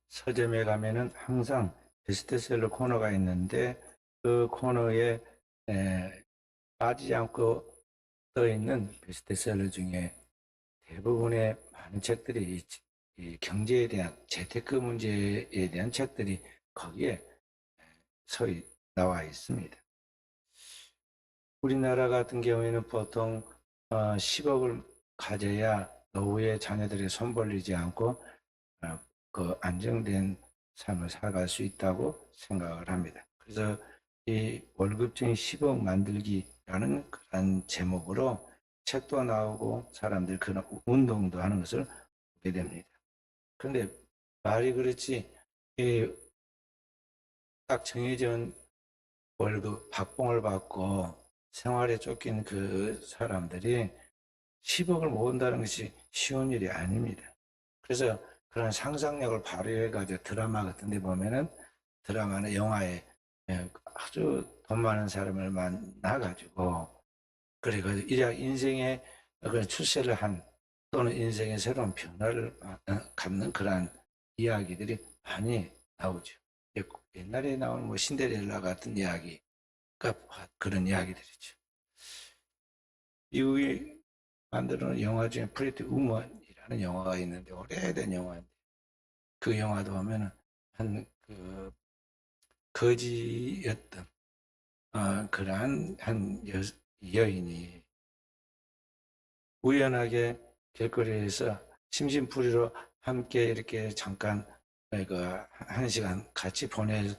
서점에 가면은 항상 베스트셀러 코너가 있는데 그 코너에 빠지지 않고 떠 있는 베스트셀러 중에 대부분의 많은 책들이 이 경제에 대한 재테크 문제에 대한 책들이 거기에 서히 나와 있습니다. 우리나라 같은 경우에는 보통 10억을 가져야 노후에 자녀들이 손 벌리지 않고 그 안정된 삶을 살아갈 수 있다고 생각을 합니다. 그래서 이 월급쟁이 10억 만들기라는 그런 제목으로 책도 나오고 사람들이 그런 운동도 하는 것을 보게 됩니다. 그런데 말이 그렇지 딱 정해진 월급 박봉을 받고 생활에 쫓긴 그 사람들이 10억을 모은다는 것이 쉬운 일이 아닙니다. 그래서 그런 상상력을 발휘해가지고 드라마 같은 데 보면은 드라마나 영화에 아주 돈 많은 사람을 만나가지고 그래가지고 이제 인생의 그런 출세를 한 또는 인생의 새로운 변화를 갖는 그러한 이야기들이 많이 나오죠. 옛날에 나오는 뭐 신데렐라 같은 이야기가 그런 이야기들이죠. 미국이 만드는 영화 중에 프리티 우먼이라는 영화가 있는데 오래된 영화인데 그 영화도 보면은 한그 거지였던 그러한 한 여인이 우연하게 길거리에서 심심풀이로 함께 이렇게 잠깐 한 시간 같이 보낼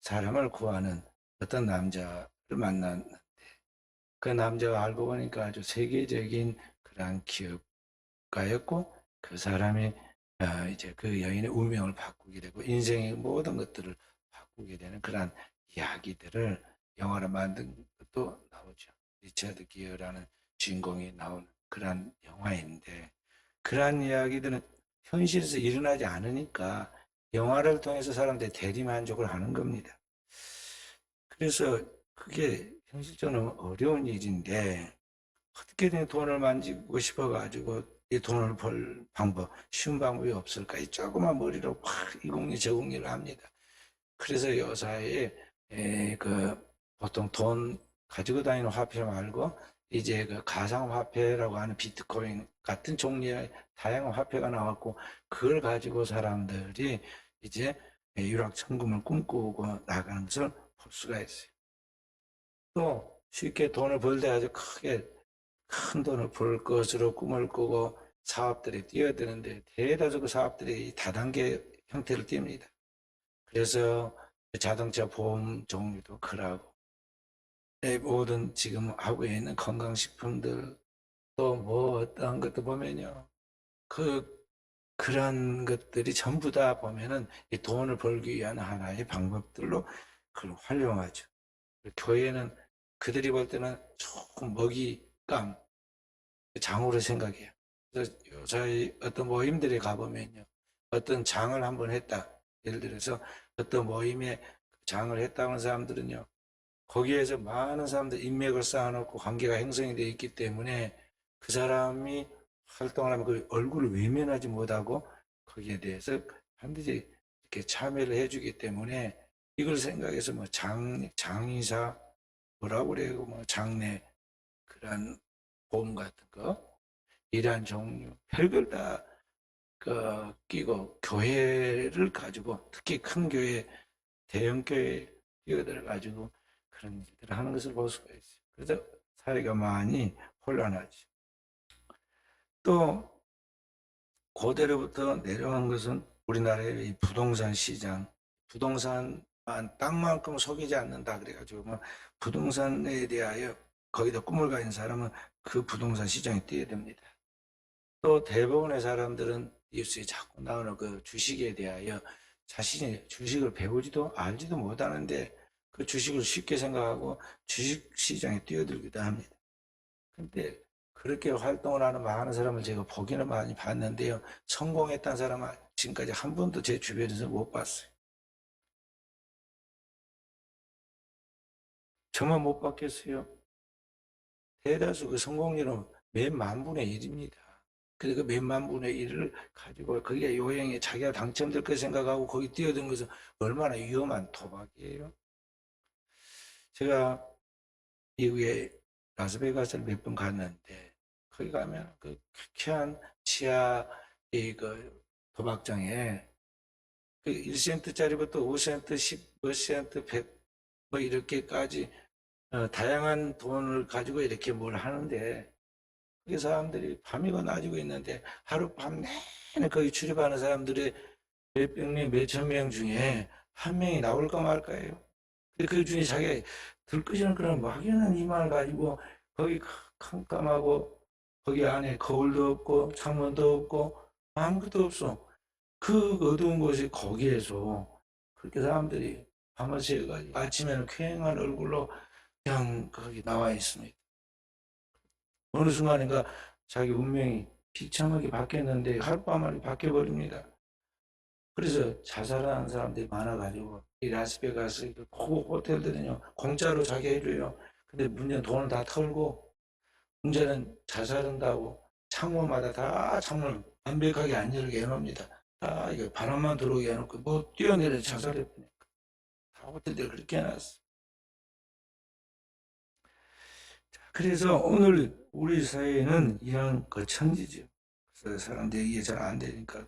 사람을 구하는 어떤 남자를 만난 그 남자가 알고 보니까 아주 세계적인 그러한 기업가였고 그 사람이 이제 그 여인의 운명을 바꾸게 되고 인생의 모든 것들을 바꾸게 되는 그러한 이야기들을 영화로 만든 것도 나오죠. 리처드 기어라는 주인공이 나오는 그러한 영화인데 그러한 이야기들은 현실에서 일어나지 않으니까 영화를 통해서 사람들이 대리만족을 하는 겁니다. 그래서 그게 현실적으로 어려운 일인데 어떻게든 돈을 만지고 싶어가지고 이 돈을 벌 방법, 쉬운 방법이 없을까? 이 조그만 머리로 확 이공리 저공리를 합니다. 그래서 요사이에 그 보통 돈 가지고 다니는 화폐 말고 이제 그 가상화폐라고 하는 비트코인 같은 종류의 다양한 화폐가 나왔고 그걸 가지고 사람들이 이제 유락천금을 꿈꾸고 나가는 것을 볼 수가 있어요. 또 쉽게 돈을 벌되 아주 크게 큰 돈을 벌 것으로 꿈을 꾸고 사업들이 뛰어드는데 대다수 사업들이 다단계 형태를 띱니다. 그래서 자동차 보험 종류도 그러고 모든 지금 하고 있는 건강식품들 또 뭐 어떤 것도 보면요. 그런 것들이 전부 다 보면은 이 돈을 벌기 위한 하나의 방법들로 그걸 활용하죠. 교회는 그들이 볼 때는 조금 먹이감, 장으로 생각해요. 그래서 저희 어떤 모임들에 가보면요. 어떤 장을 한번 했다. 예를 들어서 어떤 모임에 장을 했다는 사람들은요. 거기에서 많은 사람들 인맥을 쌓아놓고 관계가 형성이 되어 있기 때문에 그 사람이 활동을 하면 그 얼굴을 외면하지 못하고 거기에 대해서 반드시 이렇게 참여를 해주기 때문에 이걸 생각해서 뭐 장의사 뭐라고 그래요? 뭐 장례 그런 보험 같은 거 이러한 종류 별걸 다 끼고 교회를 가지고 특히 큰 교회 대형 교회 끼어들어 가지고 그런 일들을 하는 것을 볼 수가 있어요. 그래서 사회가 많이 혼란하죠. 또 고대로부터 내려온 것은 우리나라의 이 부동산 시장, 부동산만 땅만큼 속이지 않는다 그래가지고 뭐 부동산에 대하여 거기다 꿈을 가진 사람은 그 부동산 시장에 뛰어듭니다. 또 대부분의 사람들은 뉴스에 자꾸 나오는 그 주식에 대하여 자신이 주식을 배우지도 알지도 못하는데 그 주식을 쉽게 생각하고 주식 시장에 뛰어들기도 합니다. 근데 그렇게 활동을 하는 많은 사람을 제가 보기는 많이 봤는데요. 성공했다는 사람은 지금까지 한 번도 제 주변에서 못 봤어요. 저만 못 봤겠어요. 대다수 그 성공률은 몇 만 분의 1입니다. 그러니까 몇만 분의 일을 가지고 그게 요행에 자기가 당첨될 거 생각하고 거기 뛰어든 것은 얼마나 위험한 도박이에요. 제가 미국에 라스베가스를 몇 번 갔는데 거기 가면 그 쾌쾌한 지하 그 도박장에 그 1센트짜리부터 5센트, 10센트, 100, 뭐 이렇게까지 다양한 돈을 가지고 이렇게 뭘 하는데 그 사람들이 밤이고 낮이고 있는데 하룻밤 내내 거기 출입하는 사람들의 몇백 명, 몇천 명 중에 한 명이 나올까 말까예요. 그 중에 자기가 들끓이는 그런 막연한 희망을 가지고 거기 캄캄하고 거기 안에 거울도 없고 창문도 없고 아무것도 없어. 그 어두운 곳이 거기에서 그렇게 사람들이 밤을 새가지고 아침에는 쾌행한 얼굴로 그냥 거기 나와 있습니다. 어느 순간인가 자기 운명이 비참하게 바뀌었는데 하룻밤만에 바뀌어버립니다. 그래서 자살하는 사람들이 많아가지고 이 라스베가스 그 고급 호텔들은요 공짜로 자게 해줘요. 근데 문제는 돈을 다 털고 문제는 자살한다고 창문마다 다 창문을 완벽하게 안 열게 해놓습니다. 다 이거 바람만 들어오게 해놓고 뭐 뛰어내려 자살해버리니까 다 호텔들 그렇게 해놨어. 그래서 오늘 우리 사회는 이런 그 천지죠. 그래서 사람들이 이게 잘 안 되니까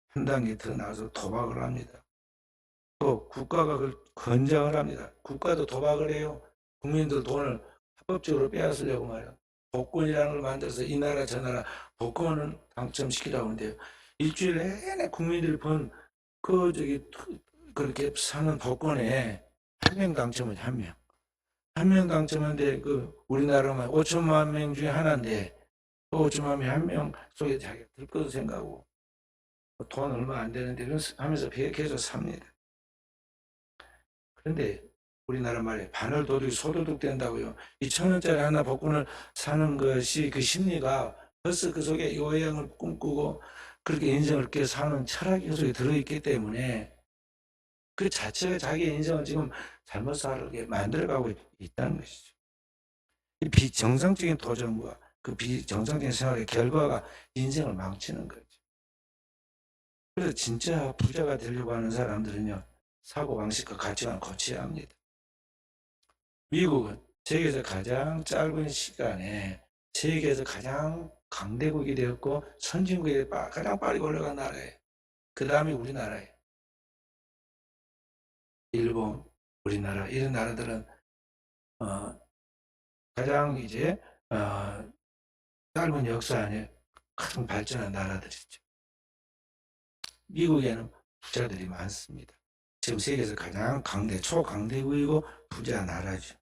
한 단계 더 나가서 도박을 합니다. 또 국가가 그걸 권장을 합니다. 국가도 도박을 해요. 국민들 돈을 합법적으로 빼앗으려고 말이야. 복권이라는 걸 만들어서 이 나라 저 나라 복권을 당첨시키라고 하는데요. 일주일 내내 국민들이 번 그렇게 사는 복권에 한 명 당첨은 한 명. 한 명 당첨인데 그 우리나라만 5천만 명 중에 하나인데 그 5천만 명 한 명 속에 자기가 들 것도 생각하고 돈 얼마 안 되는데 하면서 계속 삽니다. 그런데 우리나라 말에 반월도둑이 소도둑 된다고요. 2,000원짜리 하나 복권을 사는 것이 그 심리가 벌써 그 속에 요양을 꿈꾸고 그렇게 인생을 이렇게 사는 철학이 그 속에 들어있기 때문에 그 자체가 자기 인생을 지금 잘못 살게 만들어가고 있다는 것이죠. 이 비정상적인 도전과 그 비정상적인 생활의 결과가 인생을 망치는 거죠. 그래서 진짜 부자가 되려고 하는 사람들은요, 사고방식과 가치관을 고쳐야 합니다. 미국은 세계에서 가장 짧은 시간에 세계에서 가장 강대국이 되었고 선진국에 가장 빨리 올라간 나라예요. 그 다음이 우리나라예요. 일본, 우리나라 이런 나라들은 가장 이제 짧은 역사 안에 큰 발전한 나라들이죠. 미국에는 부자들이 많습니다. 지금 세계에서 가장 초강대국이고 부자 나라죠.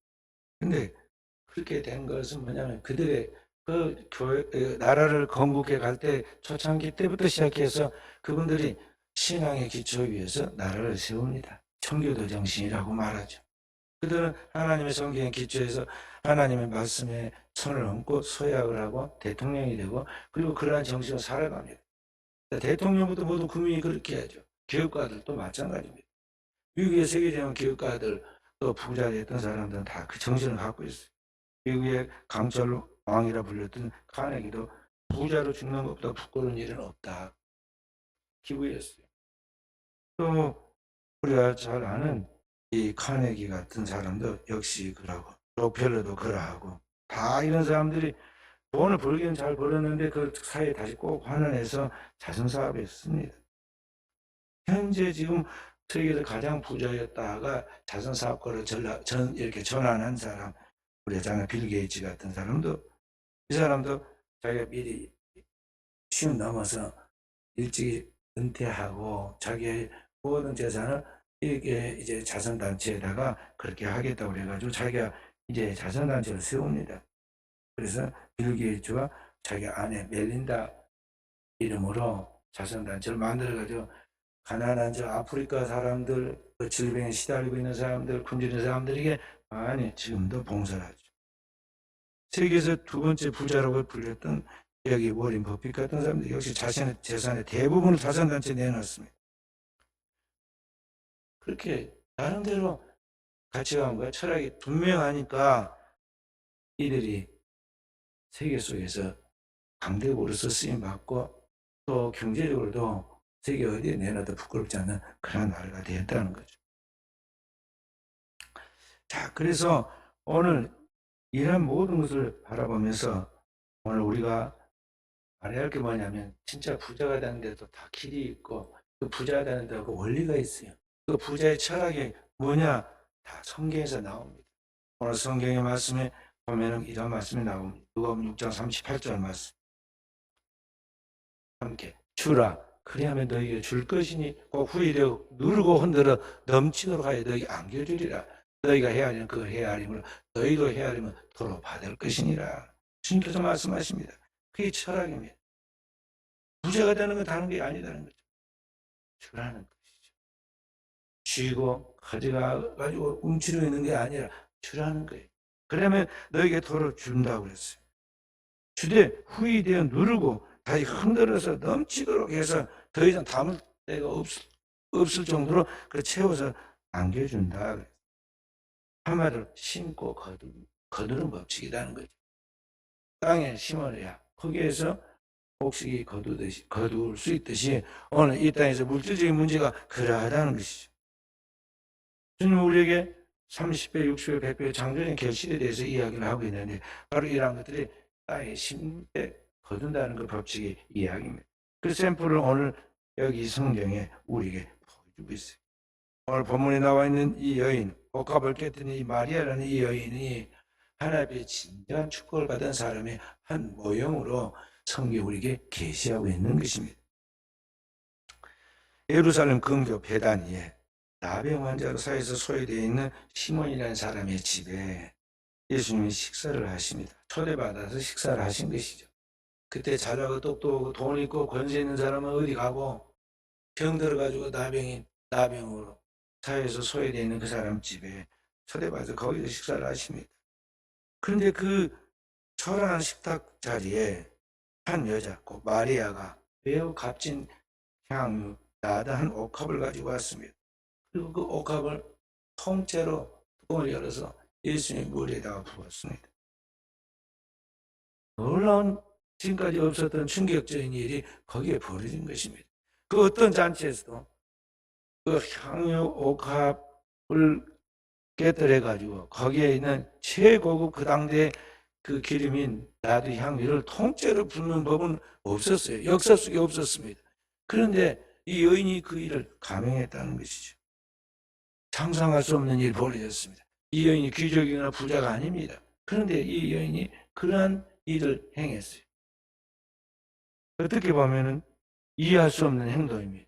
근데 그렇게 된 것은 뭐냐면 그들의 나라를 건국해 갈 때 초창기 때부터 시작해서 그분들이 신앙의 기초 위에서 나라를 세웁니다. 청교도 정신이라고 말하죠. 그들은 하나님의 성경의 기초에서 하나님의 말씀에 손을 얹고 서약을 하고 대통령이 되고 그리고 그러한 정신으로 살아갑니다. 대통령부터 모두 국민이 그렇게 하죠. 교육가들도 마찬가지입니다. 미국의 세계적인 교육가들 또 부자 됐던 사람들은 다 그 정신을 갖고 있어요. 미국의 강철 왕이라 불렸던 카네기도 부자로 죽는 것보다 부끄러운 일은 없다. 기부했어요. 또 우리가 잘 아는 이 카네기 같은 사람도 역시 그러고 록펠러도 그러하고 다 이런 사람들이 돈을 벌기는 잘 벌었는데 그 사이에 다시 꼭 환원해서 자선사업에 썼습니다. 현재 지금 세계에서 가장 부자였다가 자선사업가로 이렇게 전환한 사람, 우리 장에 빌 게이츠 같은 사람도 이 사람도 자기가 미리 쉼 넘어서 일찍 은퇴하고 자기의 모든 재산을 이게 이제 자선단체에다가 그렇게 하겠다고 그래가지고 자기가 이제 자선단체를 세웁니다. 그래서 빌 게이츠와 자기 아내 멜린다 이름으로 자선단체를 만들어가지고 가난한 저 아프리카 사람들, 그 질병에 시달리고 있는 사람들, 굶주린 사람들에게 많이 지금도 봉사를 하죠. 세계에서 두 번째 부자라고 불렸던 여기 워린 버핏 같은 사람들 역시 자신의 재산의 대부분을 자선단체에 내놨습니다. 그렇게 나름대로 가치관과 철학이 분명하니까 이들이 세계 속에서 강대국으로서 쓰임받고 또 경제적으로도 세계 어디에 내놔도 부끄럽지 않는 그런 나라가 되었다는 거죠. 자, 그래서 오늘 이런 모든 것을 바라보면서 오늘 우리가 말해야 할 게 뭐냐면 진짜 부자가 되는 데도 다 길이 있고 그 부자가 되는 데도 원리가 있어요. 그 부자의 철학이 뭐냐? 다 성경에서 나옵니다. 오늘 성경의 말씀에 보면은 이런 말씀이 나옵니다. 누가복음 6장 38절 말씀. 함께 주라 그리하면 너희에게 줄 것이니 꼭 후일에 누르고 흔들어 넘치도록 하여 너희 안겨주리라. 너희가 헤아리면 그 헤아림을 너희도 헤아리면 도로 받을 것이니라. 주님께서 말씀하십니다. 그게 철학입니다. 부자가 되는 건 다른 게 아니다는 거죠. 주라는 것이죠. 쥐고 가져가 가지고 움츠려 있는 게 아니라 주라는 거예요. 그러면 너에게 도를 준다고 그랬어요. 주되 후이 되어 누르고 다시 흔들어서 넘치도록 해서 더 이상 담을 데가 없을 정도로 그 채워서 안겨준다. 한마디로 심고 거두는 법칙이라는 거죠. 땅에 심어야 거기에서 곡식이 거둘 수 있듯이 오늘 이 땅에서 물질적인 문제가 그러하다는 것이죠. 주님은 우리에게 30배, 60배, 100배 장전의 결실에 대해서 이야기를 하고 있는데 바로 이러한 것들이 땅에 심을 때 거둔다는 그 법칙의 이야기입니다. 그 샘플을 오늘 여기 성경에 우리에게 보여주고 있어요. 오늘 본문에 나와 있는 이 여인, 옥합을 깨뜨린 이 마리아라는 이 여인이 하나님의 진정한 축복을 받은 사람의 한 모형으로 성경이 우리에게 계시하고 있는 것입니다. 예루살렘 근교 베다니에 나병 환자로 사회에서 소외되어 있는 시몬이라는 사람의 집에 예수님이 식사를 하십니다. 초대받아서 식사를 하신 것이죠. 그때 잘하고 똑똑하고 돈 있고 권세 있는 사람은 어디 가고 병 들어가지고 나병으로 사회에서 소외되어 있는 그 사람 집에 초대받아서 거기서 식사를 하십니다. 그런데 그 초라한 식탁 자리에 한 여자, 그 마리아가 매우 값진 향유, 나다한 옥합을 가지고 왔습니다. 그리고 그 옥합을 통째로 뚜껑을 열어서 예수님의 머리에다가 부었습니다. 놀라운 지금까지 없었던 충격적인 일이 거기에 벌어진 것입니다. 그 어떤 잔치에서도 그 향유 옥합을 깨뜨려가지고 거기에 있는 최고급 그 당대의 그 기름인 나드 향유를 통째로 붓는 법은 없었어요. 역사 속에 없었습니다. 그런데 이 여인이 그 일을 감행했다는 것이죠. 상상할 수 없는 일이 벌어졌습니다. 이 여인이 귀족이거나 부자가 아닙니다. 그런데 이 여인이 그러한 일을 행했어요. 어떻게 보면은 이해할 수 없는 행동입니다.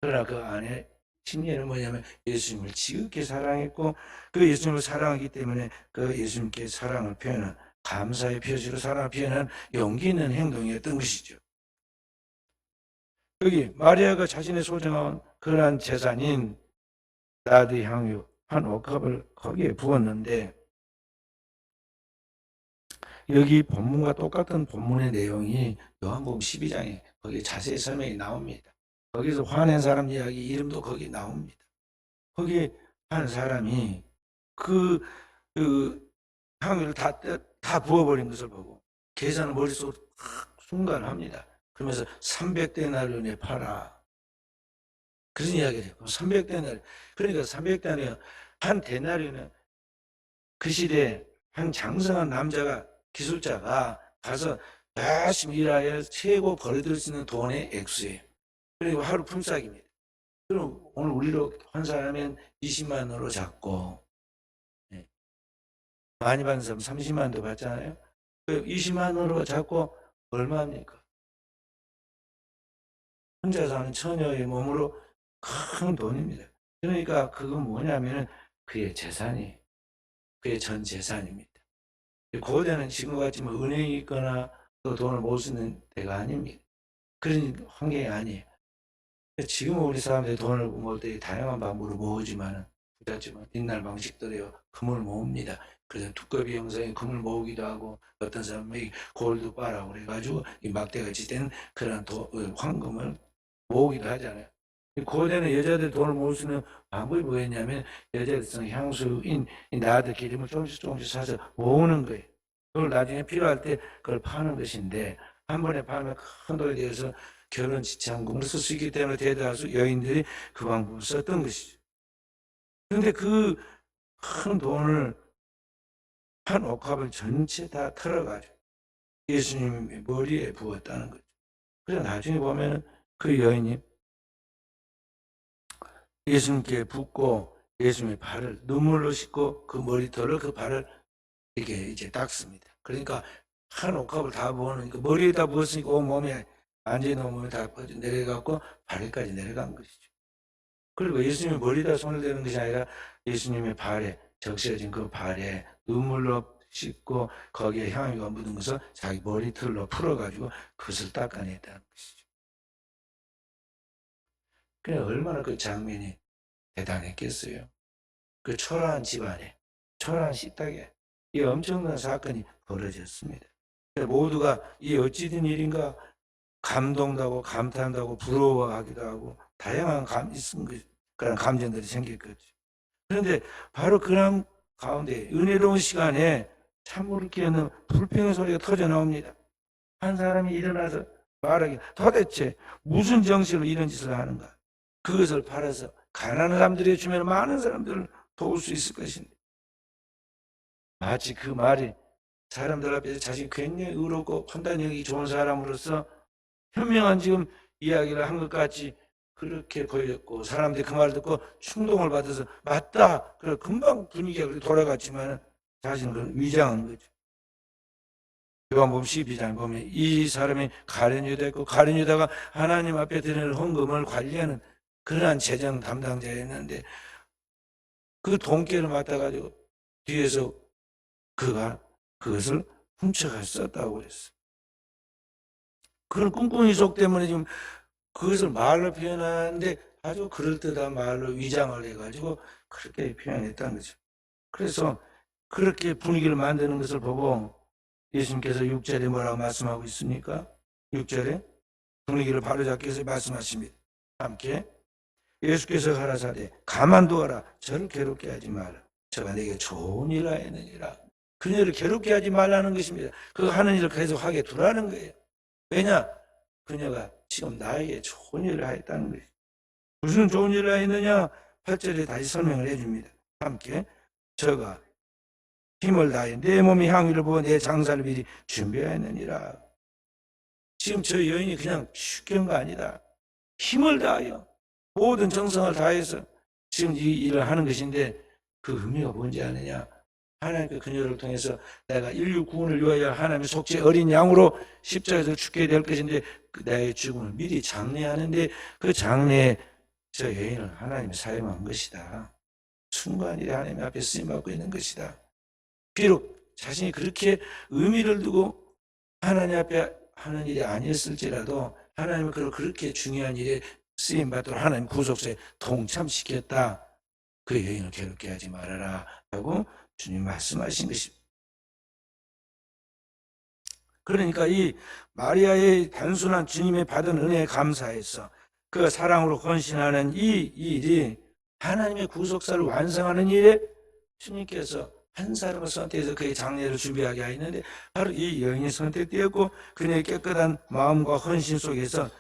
그러나 그 안에 심리는 뭐냐면 예수님을 지극히 사랑했고 그 예수님을 사랑하기 때문에 그 예수님께 사랑을 표현한 감사의 표시로 사랑을 표현한 용기 있는 행동이었던 것이죠. 여기 마리아가 자신의 소중한 그러한 재산인 나드 향유 한 옥합을 거기에 부었는데 여기 본문과 똑같은 본문의 내용이 요한복음 12장에 거기 자세히 설명이 나옵니다. 거기서 화낸 사람 이야기 이름도 거기 나옵니다. 거기 한 사람이 그 향유를 다 부어버린 것을 보고 계산을 머릿속으로 순간 합니다. 그러면서 300데나리온에 팔아. 그런 이야기를 해요. 300데나리온. 그러니까 300데나리온, 한 데나리온은 그 시대에 한 장성한 남자가 기술자가 가서 열심히 일하여 최고 벌어들일 수 있는 돈의 액수예요. 그리고 하루 품삯입니다. 그럼 오늘 우리로 환산하면 20만 원으로 잡고 많이 받는 사람 30만 원도 받잖아요. 20만 원으로 잡고 얼마입니까? 혼자 사는 처녀의 몸으로 큰 돈입니다. 그러니까 그건 뭐냐면 그의 재산이 그의 전 재산입니다. 고대는 지금같이 뭐 은행이 있거나 또 돈을 모을 수 있는 데가 아닙니다. 그런 환경이 아니에요. 지금 우리 사람들이 돈을 모을 때 다양한 방법으로 모으지만 부잣집은 옛날 방식대로 금을 모읍니다. 그래서 두꺼비 형상의 금을 모으기도 하고 어떤 사람은 골드바라고 그래가지고 이 막대같이 된 그런 황금을 모으기도 하잖아요. 고대는 여자들 돈을 모을 수 있는 방법이 뭐였냐면 여자들 향수인 나드 기름을 조금씩 사서 모으는 거예요. 그걸 나중에 필요할 때 그걸 파는 것인데 한 번에 팔면 큰 돈이 되어서 결혼 지참금을 쓸 수 있기 때문에 대다수 여인들이 그 방법을 썼던 것이죠. 그런데 그 큰 돈을 한 옥합을 전체 다 털어가지고 예수님의 머리에 부었다는 거죠. 그래서 나중에 보면 그 여인이 예수님께 붓고 예수님의 발을 눈물로 씻고 그 머리털을 그 발을 이렇게 이제 닦습니다. 그러니까 한 옥합을 다 부어는 그 머리에다 부었으니까 온 몸에 완전히 몸에 다 내려가고 발에까지 내려간 것이죠. 그리고 예수님의 머리에다 손을 대는 것이 아니라 예수님의 발에 적셔진 그 발에 눈물로 씻고 거기에 향유가 묻은 것을 자기 머리털로 풀어가지고 그것을 닦아냈다는 것이죠. 그래 얼마나 그 장면이 대단했겠어요. 그 초라한 집안에, 초라한 식탁에 이 엄청난 사건이 벌어졌습니다. 모두가 이 어찌 된 일인가 감동도 하고 감탄도 하고 부러워하기도 하고 다양한 그런 감정들이 생겼겠죠. 그런데 바로 그런 가운데 은혜로운 시간에 참으로 끼어는 불평의 소리가 터져 나옵니다. 한 사람이 일어나서 말하기 도대체 무슨 정신으로 이런 짓을 하는가. 그것을 팔아서 가난한 사람들에게 주면 많은 사람들을 도울 수 있을 것인데 마치 그 말이 사람들 앞에서 자신이 굉장히 의롭고 판단력이 좋은 사람으로서 현명한 지금 이야기를 한 것 같이 그렇게 보였고 사람들이 그 말을 듣고 충동을 받아서 맞다. 그래 금방 분위기가 돌아갔지만 자신은 위장한 거죠. 요한복음 12장 보면 이 사람이 가룟 유다였고 가룟 유다가 하나님 앞에 드리는 헌금을 관리하는 그러한 재정 담당자였는데 그 돈깨를 맡아가지고 뒤에서 그가 그것을 훔쳐갔었다고 했어. 그런 꿍꿍이 속 때문에 지금 그것을 말로 표현하는데 아주 그럴듯한 말로 위장을 해가지고 그렇게 표현했다는 거죠. 그래서 그렇게 분위기를 만드는 것을 보고 예수님께서 6절에 뭐라고 말씀하고 있습니까? 6절에 분위기를 바로잡기 위해서 말씀하십니다. 함께 예수께서 가라사대 가만두어라 저를 괴롭게 하지 마라. 저가 내게 좋은 일을 하였느니라. 그녀를 괴롭게 하지 말라는 것입니다. 그 하는 일을 계속하게 두라는 거예요. 왜냐? 그녀가 지금 나에게 좋은 일을 하였다는 것이죠. 무슨 좋은 일을 하였느냐? 8절에 다시 설명을 해줍니다. 함께 저가 힘을 다해 내 몸의 향유를 부어 내 장사를 미리 준비하였느니라. 지금 저 여인이 그냥 쉽게 한 거 아니다. 힘을 다하여 모든 정성을 다해서 지금 이 일을 하는 것인데 그 의미가 뭔지 아느냐? 하나님께 그녀를 통해서 내가 인류 구원을 위하여 하나님의 속죄 어린 양으로 십자가에서 죽게 될 것인데 나의 죽음을 미리 장례하는데 그 장례에 저 여인을 하나님이 사용한 것이다. 순간이 하나님 앞에 쓰임받고 있는 것이다. 비록 자신이 그렇게 의미를 두고 하나님 앞에 하는 일이 아니었을지라도 하나님은 그를 그렇게 중요한 일에 쓰임받도록 하나님 구속사에 동참시켰다. 그 여인을 괴롭게 하지 말아라 라고 주님 말씀하신 것입니다. 그러니까 이 마리아의 단순한 주님의 받은 은혜에 감사해서 그 사랑으로 헌신하는 이 일이 하나님의 구속사를 완성하는 일에 주님께서 한 사람을 선택해서 그의 장례를 준비하게 하였는데 바로 이 여인이 선택되었고 그녀의 깨끗한 마음과 헌신 속에서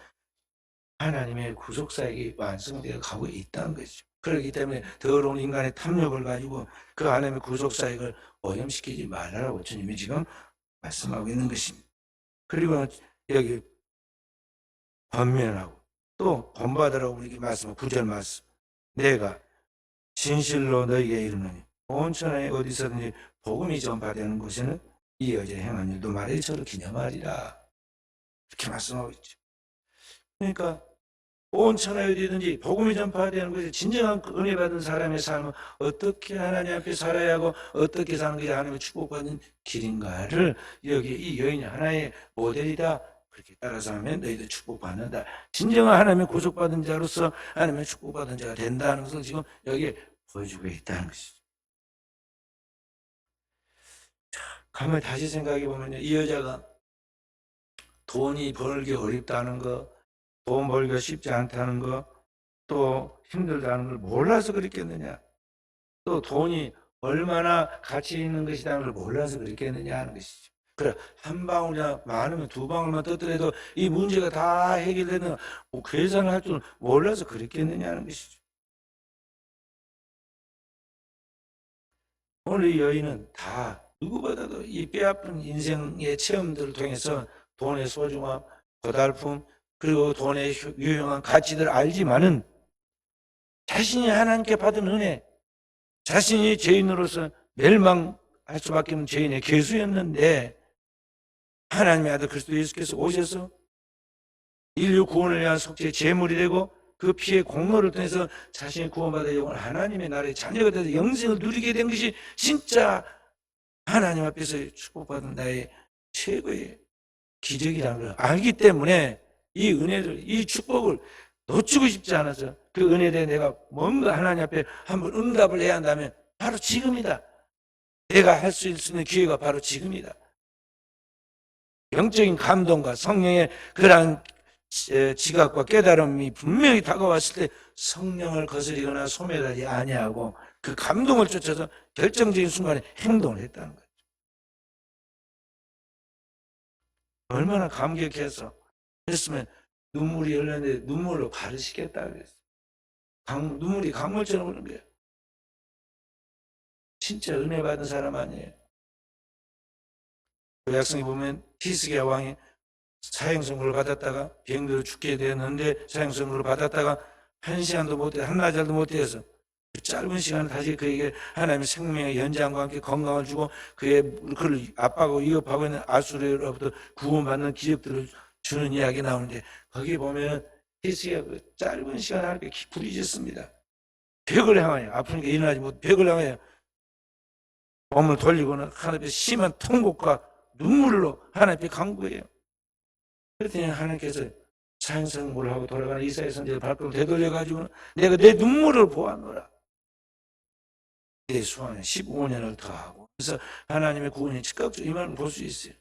하나님의 구속사역이 완성되어 가고 있다는 것이죠. 그렇기 때문에 더러운 인간의 탐욕을 가지고 그 하나님의 구속사역을 오염시키지 말라고 주님이 지금 말씀하고 있는 것입니다. 그리고 여기 권면하고 또 본받으라고 우리에게 말씀하고 9절 말씀 내가 진실로 너희에게 이르노니 온 천하에 어디서든지 복음이 전파되는 곳에는 이 여자 행한 일도 말해 저를 기념하리라 이렇게 말씀하고 있죠. 그러니까 온 천하에 어디든지 복음이 전파되는 것이 진정한 은혜 받은 사람의 삶은 어떻게 하나님 앞에 살아야 하고 어떻게 사는 것이 하나님의 축복받는 길인가를 여기 이 여인이 하나의 모델이다. 그렇게 따라서 하면 너희들 축복받는다. 진정한 하나님의 구속받은 자로서 하나님의 축복받은 자가 된다는 것을 지금 여기에 보여주고 있다는 것이죠. 가만히 다시 생각해 보면요. 이 여자가 돈이 벌기 어렵다는 거, 돈 벌기가 쉽지 않다는 거, 또 힘들다는 걸 몰라서 그랬겠느냐. 또 돈이 얼마나 가치 있는 것이라는 걸 몰라서 그랬겠느냐 하는 것이죠. 그래, 한 방울이나 많으면 두 방울만 떠더라도 이 문제가 다 해결되는 계산을 할 줄 몰라서 그랬겠느냐는 것이죠. 오늘 이 여인은 다 누구보다도 이 뼈아픈 인생의 체험들을 통해서 돈의 소중함, 고달픔, 그리고 돈의 유용한 가치들을 알지만은 자신이 하나님께 받은 은혜, 자신이 죄인으로서 멸망할 수밖에 없는 죄인의 괴수였는데 하나님의 아들 그리스도 예수께서 오셔서 인류 구원을 위한 속죄의 제물이 되고 그 피의 공로를 통해서 자신의 구원받아 영원 하나님의 나라의 자녀가 돼서 영생을 누리게 된 것이 진짜 하나님 앞에서 축복받은 나의 최고의 기적이라는 걸 알기 때문에 이 은혜를, 이 축복을 놓치고 싶지 않아서 그 은혜에 대해 내가 뭔가 하나님 앞에 한번 응답을 해야 한다면 바로 지금이다. 내가 할 수 있는 기회가 바로 지금이다. 영적인 감동과 성령의 그러한 지각과 깨달음이 분명히 다가왔을 때 성령을 거스리거나 소멸하지 아니하고 그 감동을 쫓아서 결정적인 순간에 행동을 했다는 거죠. 얼마나 감격해서 했으면 눈물이 흘렀는데 눈물로 가르시겠다 그랬어요. 눈물이 강물처럼 흐르는 거예요. 진짜 은혜 받은 사람 아니에요. 구약성에 보면 히스기야 왕이 사형선고를 받았다가 병들어 죽게 되었는데 사형선고를 받았다가 한 시간도 못 돼, 한나절도 못 돼서 그 짧은 시간에 다시 그에게 하나님의 생명의 연장과 함께 건강을 주고 그를 압박하고 위협하고 있는 아수르로부터 구원받는 기적들을 주는 이야기 나오는데 거기 보면 히스기야 그 짧은 시간 하나님께 부르짖습니다. 벽을 향하여 아프니까 일어나지 못 벽을 향하여 몸을 돌리고는 하나님의 심한 통곡과 눈물로 하나님께 간구해요. 그랬더니 하나님께서 사형선고를 하고 돌아가는 이사야 선지자의 발걸음을 되돌려가지고 내가 내 눈물을 보았노라. 내 수완에 15년을 더하고 그래서 하나님의 구원이 즉각적으로 임함을 볼 수 있어요.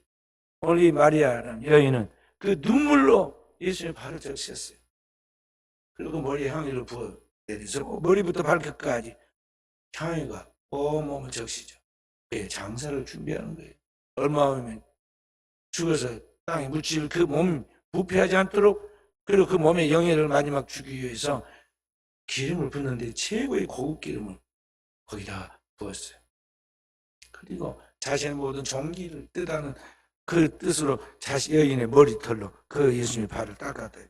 오늘 이 마리아라는 여인은 그 눈물로 예수의 발을 적셨어요. 그리고 머리에 향유를 부어 내려서 머리부터 발끝까지 향유가 온몸을 적시죠. 그의 장사를 준비하는 거예요. 얼마 후면 죽어서 땅에 묻힐 그 몸 부패하지 않도록 그리고 그 몸의 영예를 마지막 주기 위해서 기름을 붓는데 최고의 고급 기름을 거기다 부었어요. 그리고 자신의 모든 종기를 뜻하는 그 뜻으로 자신 여인의 머리털로 그 예수님의 발을 닦았대요.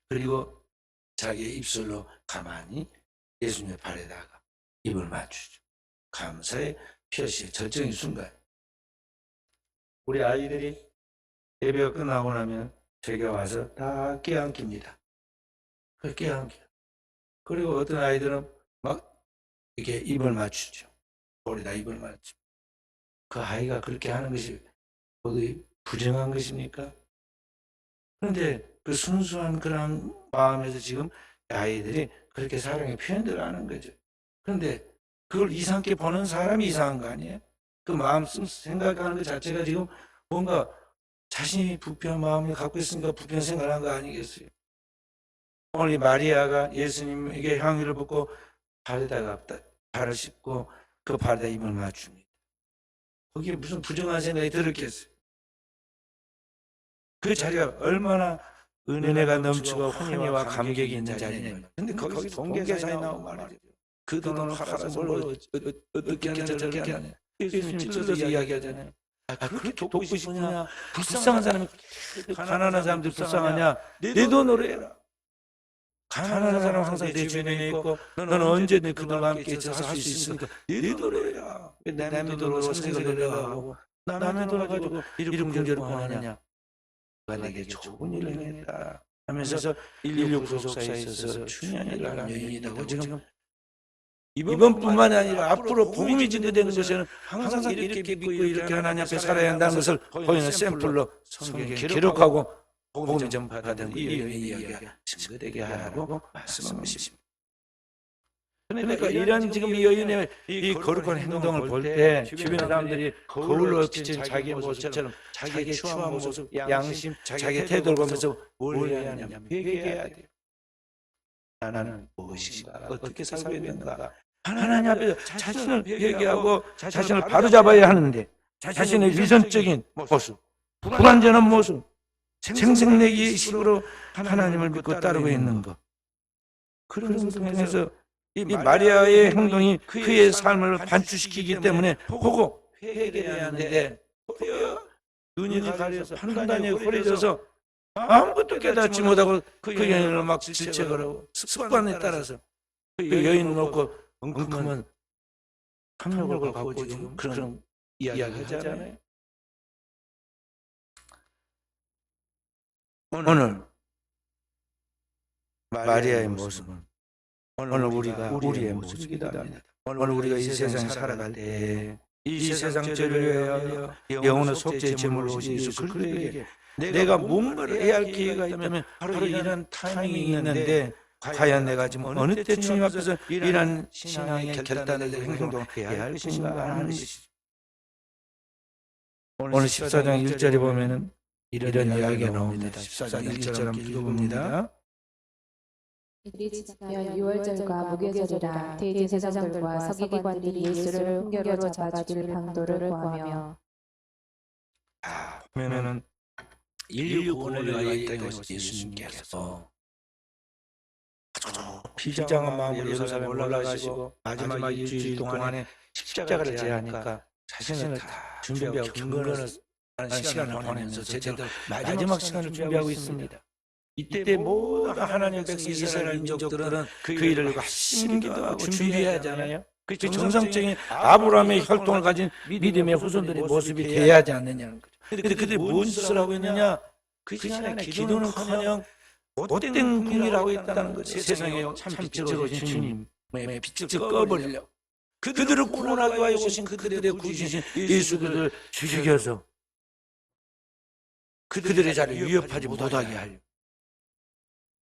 그리고 자기의 입술로 가만히 예수님의 발에다가 입을 맞추죠. 감사의 표시의 절정의 순간. 우리 아이들이 예배가 끝나고 나면 제가 와서 다 껴안깁니다. 껴안겨요. 그리고 어떤 아이들은 막 이렇게 입을 맞추죠. 볼에다 입을 맞추죠. 그 아이가 그렇게 하는 것이 모두 부정한 것입니까? 그런데 그 순수한 그런 마음에서 지금 아이들이 그렇게 사랑의 표현들을 하는 거죠. 그런데 그걸 이상하게 보는 사람이 이상한 거 아니에요? 그 마음 생각하는 것 자체가 지금 뭔가 자신이 부패한 마음을 갖고 있으니까 부패한 생각을 한 거 아니겠어요? 오늘 마리아가 예수님에게 향유를 붓고 발에다가 발을 씻고 그 발에다 입을 맞춥니다. 거기에 무슨 부정한 생각이 들었겠어요? 그 자리가 얼마나 은혜가 넘치고 환희와 감격이 있는 자리냐. 근데 거기서 돈계산이 나오고 말이죠. 그 돈을 팔아서 뭘 어떻게 하냐 저렇게 하냐. 예수님이 찔러서 이야기하잖아요. 그렇게 돕고 싶으냐. 불쌍한 사람이 가난한 사람들 불쌍하냐. 내 돈으로 해라. 가난한 사람 항상 내 주변에 있고 너는 언제든 그들과 함께 있어서 할 수 있으니까 내 돈으로 해라. 남의 돈으로 선생을 내려가고 남의 돈을 가지고 이런 문제를 구하느냐. 누가 내게 좋은 일을 행했다 하면서 인류 구속사에 있어서 중요한 일을 하는 여인이라고 지금 이번뿐만이 아니라 앞으로 복음이 증거되는 것에는 항상 이렇게 믿고 이렇게 하나님 앞에 살아야 한다는 것을 보이는 샘플로 성경에 기록하고 복음이 전파되는 이 여인의 이야기가 증거되게 하라고 말씀하십니다. 그러니까 이런 지금 이 여인의 이 거룩한 행동을 볼 때 주변 사람들이 거울로 비친 자기의 모습처럼 자기의 추한 모습, 양심, 자기의 태도를 보면서 뭘 해야 하냐면 회개해야 돼요. 나는 무엇인가, 어떻게 살고 있는가, 하나님 앞에서 자신을 회개하고 자신을 바로잡아야 하는데 자신의 위선적인 모습, 불완전한 모습, 생색내기식으로 하나님을 믿고 따르고 있는 것, 그런 것을 통해서 이 마리아의 행동이 그의 삶을 반추시키기 때문에 보고 회개해야 하는데 눈이 가려서 판단이 흐려져서 아무것도 깨닫지 못하고 그 여인을 막 질책을 하고 습관에 따라서 그 여인을 놓고 엉큼한 탐욕을 갖고 지금 그런 이야기를 하잖아요. 오늘 마리아의 모습은 오늘 우리가 우리의 모습이기도 합니다. 오늘 우리가 이 세상에 살아갈 때 이 세상 죄를 위하여 영혼의 속죄의 제물로 오신 예수 그리스도에게 내가 뭔가를 해야 할 기회가 있다면 바로 이런 타이밍이 있는데 과연 내가 지금 어느 때 주님 앞에서 이런 신앙의 결단을 내고 행동을 해야 할 것인가 하는 것이죠. 오늘 14장 1절에 보면은 이런 이야기가 나옵니다. 14장 1절 함께 읽어봅니다. 이들이 지나면 유월절과 무교절이라 대제사장들과 서기관들이 예수를 훈계로 잡아줄 방도를 구하며 보면은 인류 구원을 위하여 이 땅에 오신 예수님께서 비장한 마음으로 예루살렘에 올라가시고 마지막 일주일 동안에 십자가를 제하니까 자신을 다 준비하고 경건을 하는 시간을 보내면서 제자들 마지막 시간을 준비하고 있습니다. 이때 모든 하나님 백성 이스라엘 민족들은 그 일을 열심히 기도하고 준비해야 하잖아요. 그 정상적인 아브라함의 혈통을 가진 믿음의 후손들의 모습이 돼야 하지 않느냐는 거죠. 근데 그들이 뭔 짓을 하고 있느냐? 그 시간에 기도는커녕 못된 궁리를 하고 있다는 거죠. 세상에 참 빛으로 오신 주님의 빛을 꺼버리려고. 그들을 구원하기 위하여 오신 그들의 구주신 예수 그들을 죽여서 그들의 자리를 위협하지 못하게 하려고.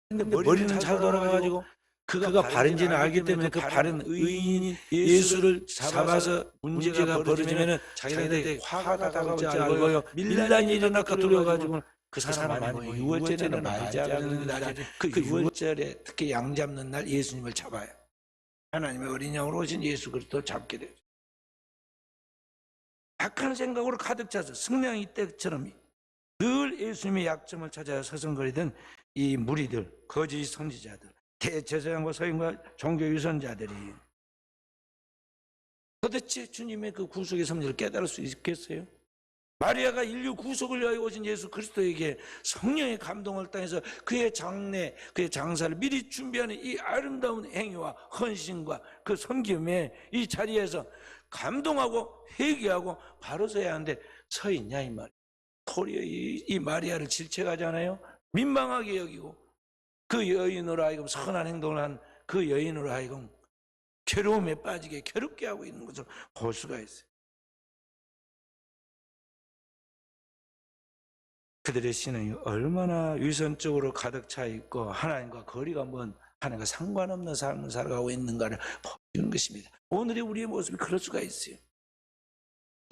근데 머리는 잘 돌아가가지고 그가 바른지는 알기 때문에 그 바른 의인인 예수를 잡아서 문제가 벌어지면은 자기들에게 화가 다가올지 알고요. 밀란이 일어날까 두려워가지고 그 사람 아니고 유월절에는 말자 그러는 날, 그 유월절에 특히 양 잡는 날 예수님을 잡아요. 하나님의 어린 양으로 오신 예수 그리스도를 잡게 되죠. 악한 생각으로 가득 차서 승냥이 떼처럼 늘 예수님의 약점을 찾아 서성거리던 이 무리들, 거짓 선지자들, 대제사장과 서인과 종교 유선자들이 도대체 주님의 그 구속의 섭리를 깨달을 수 있겠어요? 마리아가 인류 구속을 위하여 오신 예수 그리스도에게 성령의 감동을 당해서 그의 장래, 그의 장사를 미리 준비하는 이 아름다운 행위와 헌신과 그 섬김에 이 자리에서 감동하고 회개하고 바로 서야 하는데 서 있냐 이 말. 도리어 이 마리아를 질책하잖아요. 민망하게 여기고 그 여인으로 하여금 선한 행동을 한 그 여인으로 하여금 괴로움에 빠지게 괴롭게 하고 있는 것을 볼 수가 있어요. 그들의 신앙이 얼마나 위선적으로 가득 차 있고 하나님과 거리가 먼 하나님과 상관없는 삶을 살아가고 있는가를 보여주는 것입니다. 오늘의 우리의 모습이 그럴 수가 있어요.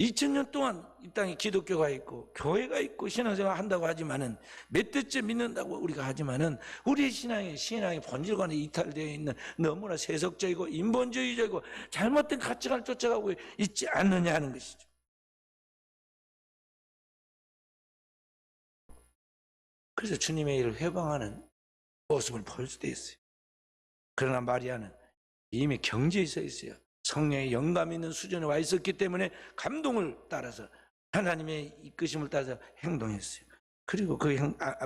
2000년 동안 이 땅에 기독교가 있고 교회가 있고 신앙생활 한다고 하지만은 몇 대째 믿는다고 우리가 하지만은 우리의 신앙의 본질과는 이탈되어 있는 너무나 세속적이고 인본주의적이고 잘못된 가치관을 쫓아가고 있지 않느냐 하는 것이죠. 그래서 주님의 일을 회방하는 모습을 볼 수도 있어요. 그러나 마리아는 이미 경지에 서 있어요. 성령의 영감 있는 수준에 와 있었기 때문에 감동을 따라서 하나님의 이끄심을 따라서 행동했어요. 그리고 그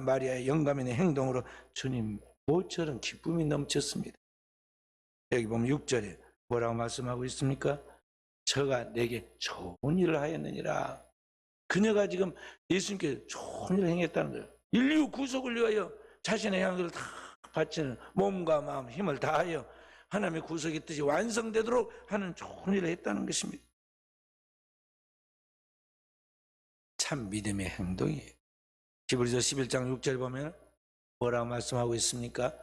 마리아의 영감 있는 행동으로 주님 모처럼 기쁨이 넘쳤습니다. 여기 보면 6절에 뭐라고 말씀하고 있습니까? 저가 내게 좋은 일을 하였느니라. 그녀가 지금 예수님께 좋은 일을 행했다는 거예요. 인류 구속을 위하여 자신의 향기를 다 바치는 몸과 마음 힘을 다하여 하나님의 구속의 뜻이 완성되도록 하는 좋은 일을 했다는 것입니다. 참 믿음의 행동이에요. 히브리서 11장 6절 보면 뭐라고 말씀하고 있습니까?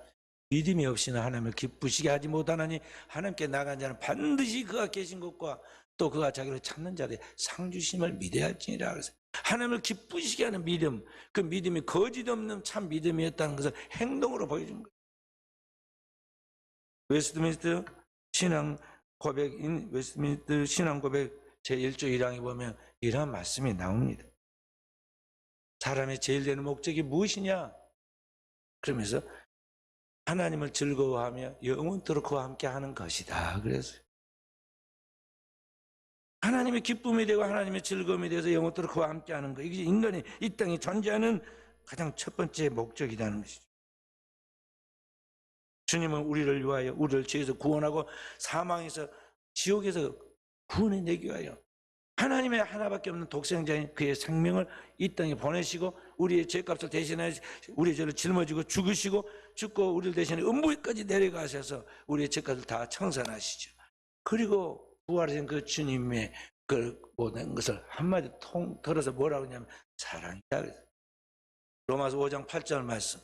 믿음이 없이는 하나님을 기쁘시게 하지 못하나니 하나님께 나간 자는 반드시 그가 계신 것과 또 그가 자기를 찾는 자들의 상주심을 믿어야 할지니라. 그래서 하나님을 기쁘시게 하는 믿음, 그 믿음이 거짓 없는 참 믿음이었다는 것을 행동으로 보여준 거예요. 웨스트민스터 신앙 고백인 웨스트민스터 신앙 고백 제1조 1항에 보면 이러한 말씀이 나옵니다. 사람의 제일 되는 목적이 무엇이냐? 그러면서 하나님을 즐거워하며 영원토록 그와 함께 하는 것이다. 그래서 하나님의 기쁨이 되고 하나님의 즐거움이 돼서 영원토록 그와 함께 하는 것. 이게 인간이 이 땅에 존재하는 가장 첫 번째 목적이라는 것이죠. 주님은 우리를 위하여 우리를 죄에서 구원하고 사망에서 지옥에서 구원해내기 위하여 하나님의 하나밖에 없는 독생자인 그의 생명을 이 땅에 보내시고 우리의 죄값을 대신하여 우리의 죄를 짊어지고 죽으시고 죽고 우리를 대신해 음부에까지 내려가셔서 우리의 죄값을 다 청산하시죠. 그리고 부활하신 그 주님의 그 모든 것을 한마디 통틀어서 뭐라고 하냐면 사랑이다. 로마서 5장 8절 말씀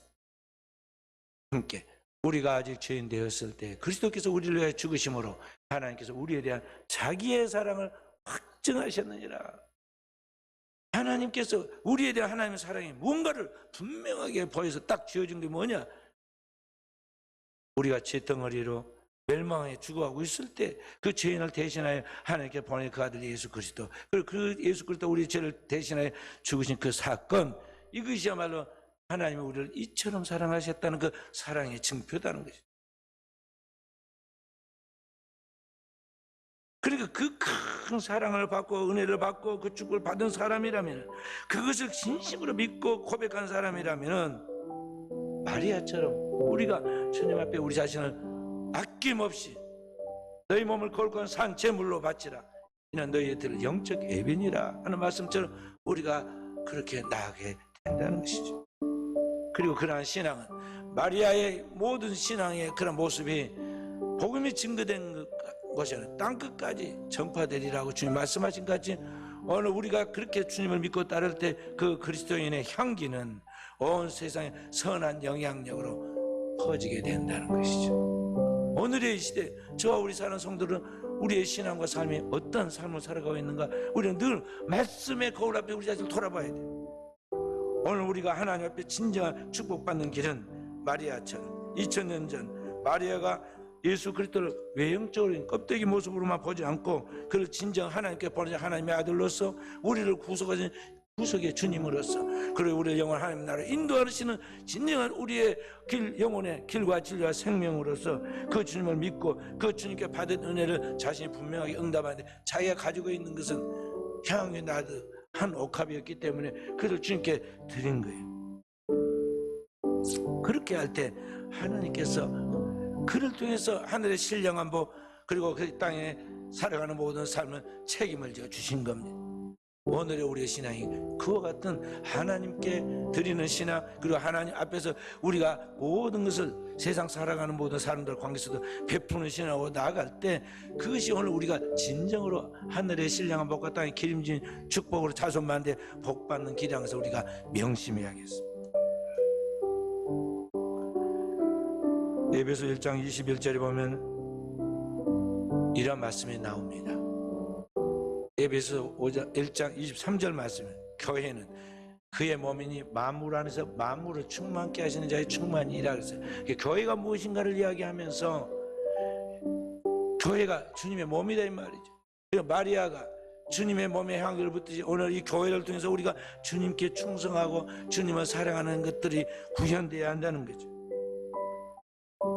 함께 우리가 아직 죄인 되었을 때 그리스도께서 우리를 위하여 죽으심으로 하나님께서 우리에 대한 자기의 사랑을 확증하셨느니라. 하나님께서 우리에 대한 하나님의 사랑이 뭔가를 분명하게 보여서 딱 지어준 게 뭐냐? 우리가 죄덩어리로 멸망에 죽어가고 있을 때 그 죄인을 대신하여 하나님께 보낸 그 아들 예수 그리스도, 그리고 그 예수 그리스도 우리 죄를 대신하여 죽으신 그 사건, 이것이야말로 하나님이 우리를 이처럼 사랑하셨다는 그 사랑의 증표다는 것이죠. 그러니까 그 큰 사랑을 받고 은혜를 받고 그 축복을 받은 사람이라면, 그것을 진심으로 믿고 고백한 사람이라면 마리아처럼 우리가 주님 앞에 우리 자신을 아낌없이 너희 몸을 거룩한 산 제물로 바치라, 이는 너희들 영적 예배니라 하는 말씀처럼 우리가 그렇게 나아가게 된다는 것이죠. 그리고 그러한 신앙은 마리아의 모든 신앙의 그런 모습이 복음이 증거된 것이 땅끝까지 전파되리라고 주님 말씀하신 것 같이, 오늘 우리가 그렇게 주님을 믿고 따를 때 그 그리스도인의 향기는 온 세상에 선한 영향력으로 퍼지게 된다는 것이죠. 오늘의 이 시대 저와 우리 사는 성도들은 우리의 신앙과 삶이 어떤 삶을 살아가고 있는가, 우리는 늘 말씀의 거울 앞에 우리 자신을 돌아봐야 돼요. 오늘 우리가 하나님 앞에 진정한 축복받는 길은 마리아처럼 2000년 전 마리아가 예수 그리스도를 외형적으로 껍데기 모습으로만 보지 않고 그를 진정 하나님께 보내신 하나님의 아들로서 우리를 구속하신 구속의 주님으로서, 그리고 우리의 영혼 하나님 나라를 인도하시는 진정한 우리의 길, 영혼의 길과 진리와 생명으로서 그 주님을 믿고 그 주님께 받은 은혜를 자신이 분명하게 응답하는데, 자기가 가지고 있는 것은 향유 나드 한 옥합이었기 때문에 그를 주님께 드린 거예요. 그렇게 할 때 하나님께서 그를 통해서 하늘의 신령한 복, 그리고 그 땅에 살아가는 모든 삶을 책임을 져 주신 겁니다. 오늘의 우리의 신앙이 그와 같은 하나님께 드리는 신앙, 그리고 하나님 앞에서 우리가 모든 것을 세상 살아가는 모든 사람들 관계에서도 베푸는 신앙으로 나아갈 때, 그것이 오늘 우리가 진정으로 하늘의 신령한 복과 땅의 기름진 축복으로 자손만대 복받는 길이라서 우리가 명심해야겠습니다. 에베소 1장 21절에 보면 이런 말씀이 나옵니다. 에베소 1장 23절 말씀은 교회는 그의 몸이니 만물 안에서 만물을 충만케 하시는 자의 충만이라 그랬어요. 교회가 무엇인가를 이야기하면서 교회가 주님의 몸이다 이 말이죠. 그리고 마리아가 주님의 몸에 향기를 붓듯이 오늘 이 교회를 통해서 우리가 주님께 충성하고 주님을 사랑하는 것들이 구현되어야 한다는 거죠.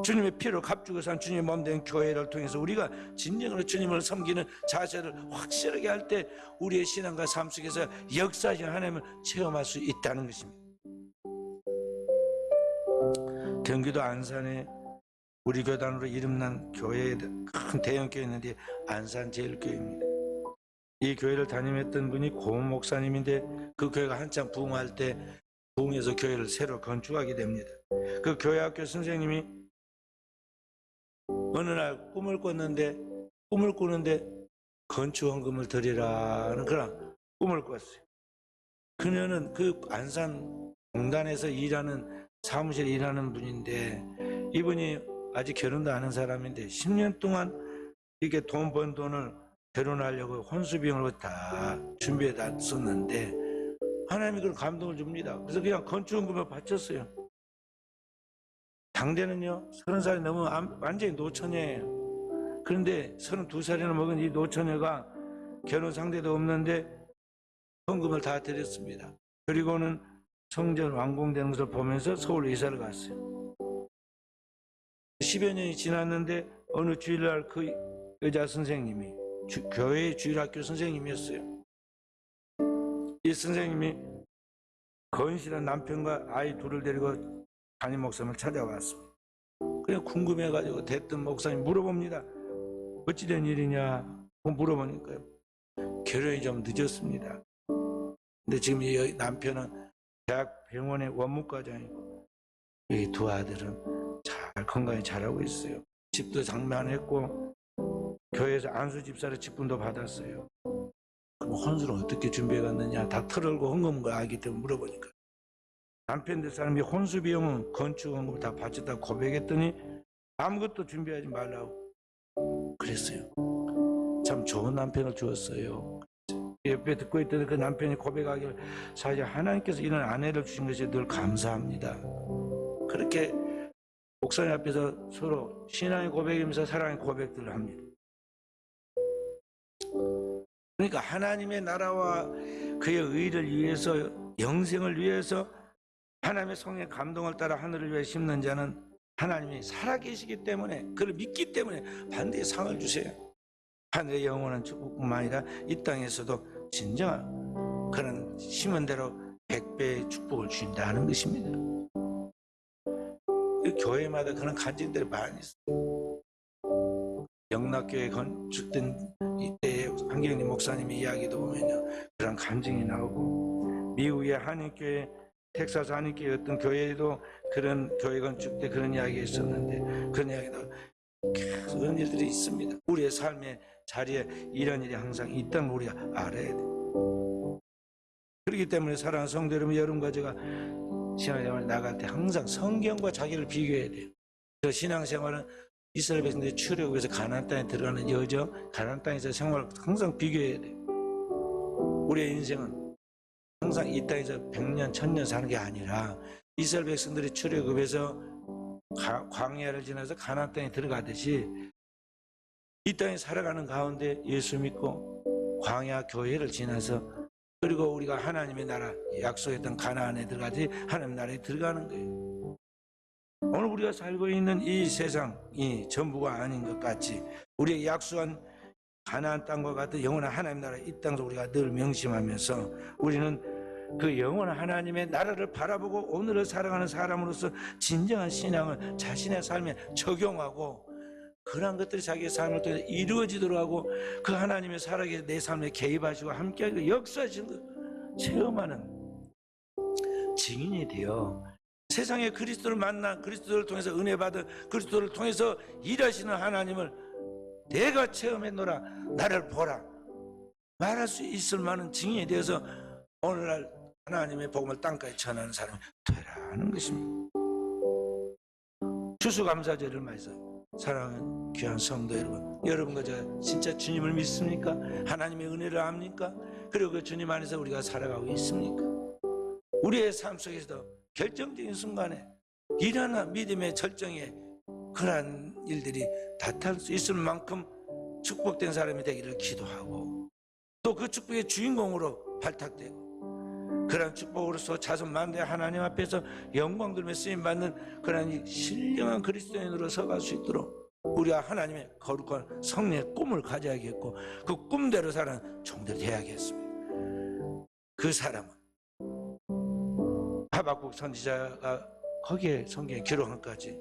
주님의 피로 값주고 산 주님의 몸 된 교회를 통해서 우리가 진정으로 주님을 섬기는 자세를 확실하게 할 때 우리의 신앙과 삶 속에서 역사하신 하나님을 체험할 수 있다는 것입니다. 경기도 안산에 우리 교단으로 이름난 교회에 큰 대형교회 있는데 안산제일교회입니다. 이 교회를 담임했던 분이 고 목사님인데, 그 교회가 한참 부흥할 때 부흥해서 교회를 새로 건축하게 됩니다. 그 교회학교 선생님이 어느 날 꿈을 꾸는데 건축헌금을 드리라는 그런 꿈을 꿨어요. 그녀는 그 안산 공단에서 사무실에 일하는 분인데, 이분이 아직 결혼도 안 한 사람인데 10년 동안 이렇게 돈 번 돈을 결혼하려고 혼수비용으로 다 준비해 놨었는데 하나님이 그런 감동을 줍니다. 그래서 그냥 건축헌금을 바쳤어요. 당대는요 30살이 넘으면 완전히 노처녀예요. 그런데 32살이나 먹은 이 노처녀가 결혼 상대도 없는데 헌금을 다 드렸습니다. 그리고는 성전 완공되는 것을 보면서 서울로 이사를 갔어요. 10여 년이 지났는데 어느 주일날 그 여자 선생님이 교회 주일학교 선생님이었어요. 이 선생님이 건실한 남편과 아이 둘을 데리고 담임 목사님을 찾아왔습니다. 그냥 궁금해가지고 대뜸 목사님 물어봅니다. 어찌된 일이냐 물어보니까요. 결혼이 좀 늦었습니다. 근데 지금 이 남편은 대학 병원의 원무과장이고 이 두 아들은 잘 건강히 잘하고 있어요. 집도 장만했고 교회에서 안수 집사로 직분도 받았어요. 그럼 혼수를 어떻게 준비해 갔느냐 다 털을고 헌금을 알기 때문에 물어보니까 남편들 사람이 혼수 비용은 건축 헌금을 다 바쳤다고 고백했더니 아무것도 준비하지 말라고 그랬어요. 참 좋은 남편을 주었어요. 옆에 듣고 있던 그 남편이 고백하기를 사실 하나님께서 이런 아내를 주신 것에 늘 감사합니다. 그렇게 목사님 앞에서 서로 신앙의 고백이면서 사랑의 고백들을 합니다. 그러니까 하나님의 나라와 그의 의를 위해서 영생을 위해서 하나님의 성령의 감동을 따라 하늘을 위해 심는 자는 하나님이 살아계시기 때문에 그를 믿기 때문에 반드시 상을 주세요. 하늘의 영원한 축복뿐만 아니라 이 땅에서도 진정한 그런 심은 대로 100배의 축복을 주신다는 것입니다. 교회마다 그런 간증들이 많이 있어요. 영락교회 건축된 이때 한경림 목사님의 이야기도 보면요, 그런 간증이 나오고 미국의 한인교회, 텍사스 한인교회 어떤 교회에도 그런 교회 건축 때 그런 이야기가 있었는데 그런 이야기도 그런 일들이 있습니다. 우리의 삶의 자리에 이런 일이 항상 있다는 걸 우리가 알아야 돼요. 그렇기 때문에 사랑하는 성도 여러분, 여러분과 제가 신앙생활 나갈 때 항상 성경과 자기를 비교해야 돼요. 그 신앙생활은 이스라엘 백성들이 출애굽 위해서 가나안 땅에 들어가는 여정, 가나안 땅에서 생활을 항상 비교해야 돼요. 우리의 인생은 항상 이 땅에서 100년, 1000년 사는 게 아니라 이스라엘 백성들이 출애굽에서 광야를 지나서 가나안 땅에 들어가듯이 이 땅에 살아가는 가운데 예수 믿고 광야 교회를 지나서 그리고 우리가 하나님의 나라 약속했던 가나안에 들어가지 하나님 나라에 들어가는 거예요. 오늘 우리가 살고 있는 이 세상이 전부가 아닌 것 같이 우리의 약속한 가나안 땅과 같은 영원한 하나님 나라 이 땅도 우리가 늘 명심하면서 우리는 그 영원한 하나님의 나라를 바라보고 오늘을 살아가는 사람으로서 진정한 신앙을 자신의 삶에 적용하고 그러한 것들이 자기의 삶을 통해 이루어지도록 하고 그 하나님의 살아계신 내 삶에 개입하시고 함께하고 역사하시는 것 체험하는 증인이 되어 세상에 그리스도를 만나 그리스도를 통해서 은혜 받은 그리스도를 통해서 일하시는 하나님을 내가 체험했노라 나를 보라 말할 수 있을 만한 증인이 되어서 오늘날 하나님의 복음을 땅까지 전하는 사람이 되라는 것입니다. 추수감사절을 맞아서 사랑하는 귀한 성도 여러분, 여러분과 제가 진짜 주님을 믿습니까? 하나님의 은혜를 압니까? 그리고 그 주님 안에서 우리가 살아가고 있습니까? 우리의 삶 속에서도 결정적인 순간에 일어나 믿음의 절정에 그러한 일들이 나타날 수 있을 만큼 축복된 사람이 되기를 기도하고 또 그 축복의 주인공으로 발탁되고 그러한 축복으로서 자손 만대 하나님 앞에서 영광 들며 쓰임받는 그러한 신령한 그리스도인으로 서갈 수 있도록 우리가 하나님의 거룩한 성령의 꿈을 가져야겠고 그 꿈대로 사는 종들이 되어야겠습니다. 그 사람은 하박국 선지자가 거기에 성경에 기록한 것까지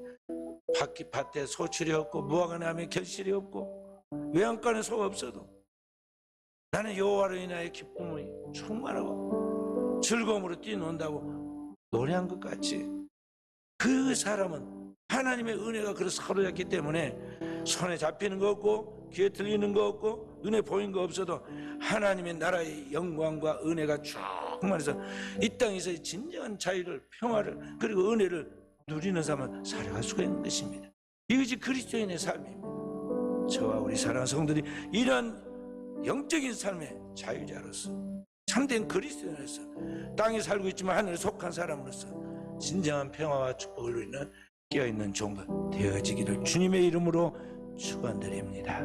밭에 소출이 없고 무화과나무에 하면 결실이 없고 외양간에 소가 없어도 나는 여호와로 인하여 기쁨이 충만하고 즐거움으로 뛰논다고 노래한 것 같이 그 사람은 하나님의 은혜가 그래서 사로잡기 때문에 손에 잡히는 거 없고 귀에 들리는 거 없고 눈에 보이는 거 없어도 하나님의 나라의 영광과 은혜가 충만해서 이 땅에서의 진정한 자유를 평화를 그리고 은혜를 누리는 삶을 살아갈 수가 있는 것입니다. 이것이 그리스도인의 삶입니다. 저와 우리 사랑하는 성도들이 이러한 영적인 삶의 자유자로서 참된 그리스도인으로서 땅에 살고 있지만 하늘에 속한 사람으로서 진정한 평화와 축복을 누리는 깨어있는 종들 되어지기를 주님의 이름으로 축원드립니다.